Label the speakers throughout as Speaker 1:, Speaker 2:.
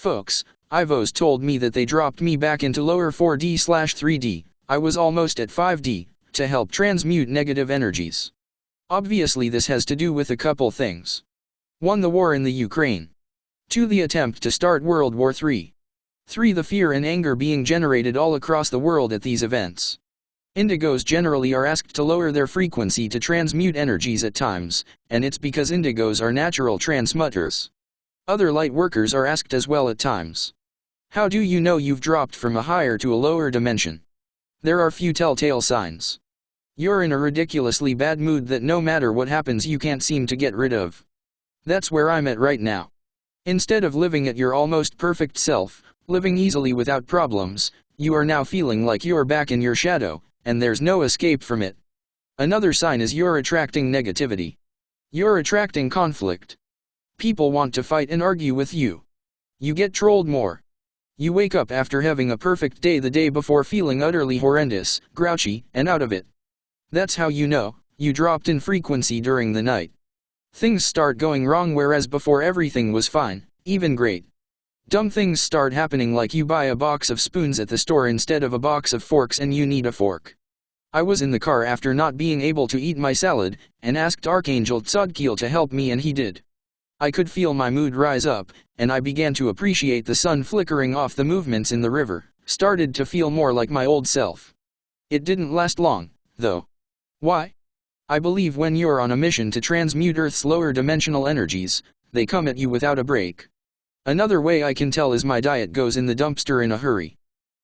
Speaker 1: Folks, Ivo's told me that they dropped me back into lower 4D/3D, I was almost at 5D, to help transmute negative energies. Obviously this has to do with a couple things. 1. The war in the Ukraine. 2. The attempt to start World War III. 3. The fear and anger being generated all across the world at these events. Indigos generally are asked to lower their frequency to transmute energies at times, and it's because indigos are natural transmuters. Other light workers are asked as well at times. How do you know you've dropped from a higher to a lower dimension? There are few telltale signs. You're in a ridiculously bad mood that no matter what happens you can't seem to get rid of. That's where I'm at right now. Instead of living at your almost perfect self, living easily without problems, you are now feeling like you're back in your shadow, and there's no escape from it. Another sign is you're attracting negativity. You're attracting conflict. People want to fight and argue with you. You get trolled more. You wake up after having a perfect day the day before feeling utterly horrendous, grouchy, and out of it. That's how you know you dropped in frequency during the night. Things start going wrong whereas before everything was fine, even great. Dumb things start happening like you buy a box of spoons at the store instead of a box of forks and you need a fork. I was in the car after not being able to eat my salad, and asked Archangel Tzadkiel to help me and he did. I could feel my mood rise up, and I began to appreciate the sun flickering off the movements in the river, started to feel more like my old self. It didn't last long, though. Why? I believe when you're on a mission to transmute Earth's lower dimensional energies, they come at you without a break. Another way I can tell is my diet goes in the dumpster in a hurry.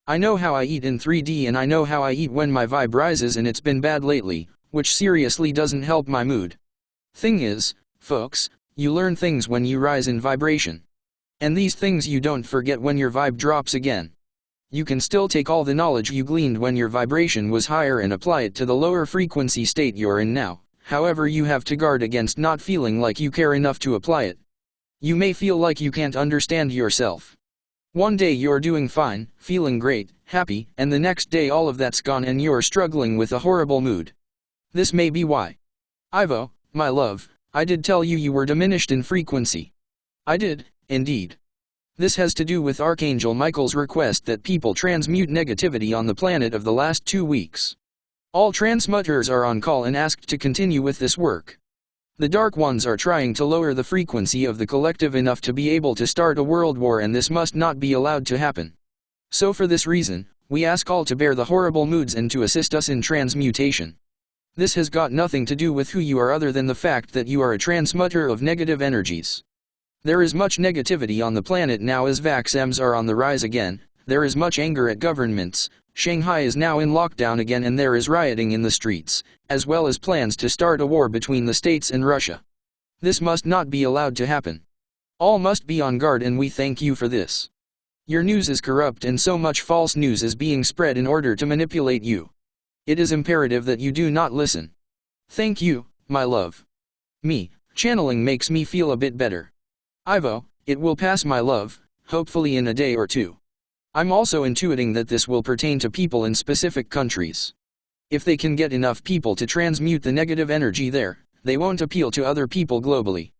Speaker 1: I know how I eat in 3D and I know how I eat when my vibe rises and it's been bad lately, which seriously doesn't help my mood. Thing is, folks, you learn things when you rise in vibration. And these things you don't forget when your vibe drops again. You can still take all the knowledge you gleaned when your vibration was higher and apply it to the lower frequency state you're in now, however you have to guard against not feeling like you care enough to apply it. You may feel like you can't understand yourself. One day you're doing fine, feeling great, happy, and the next day all of that's gone and you're struggling with a horrible mood. This may be why. Ivo, my love, I did tell you you were diminished in frequency. I did, indeed. This has to do with Archangel Michael's request that people transmute negativity on the planet of the last 2 weeks. All transmuters are on call and asked to continue with this work. The Dark Ones are trying to lower the frequency of the collective enough to be able to start a world war, and this must not be allowed to happen. So for this reason, we ask all to bear the horrible moods and to assist us in transmutation. This has got nothing to do with who you are other than the fact that you are a transmuter of negative energies. There is much negativity on the planet now as vaccines are on the rise again, there is much anger at governments, Shanghai is now in lockdown again and there is rioting in the streets, as well as plans to start a war between the states and Russia. This must not be allowed to happen. All must be on guard and we thank you for this. Your news is corrupt and so much false news is being spread in order to manipulate you. It is imperative that you do not listen. Thank you, my love. Me, channeling makes me feel a bit better. Ivo, it will pass my love, hopefully in a day or two. I'm also intuiting that this will pertain to people in specific countries. If they can get enough people to transmute the negative energy there, they won't appeal to other people globally.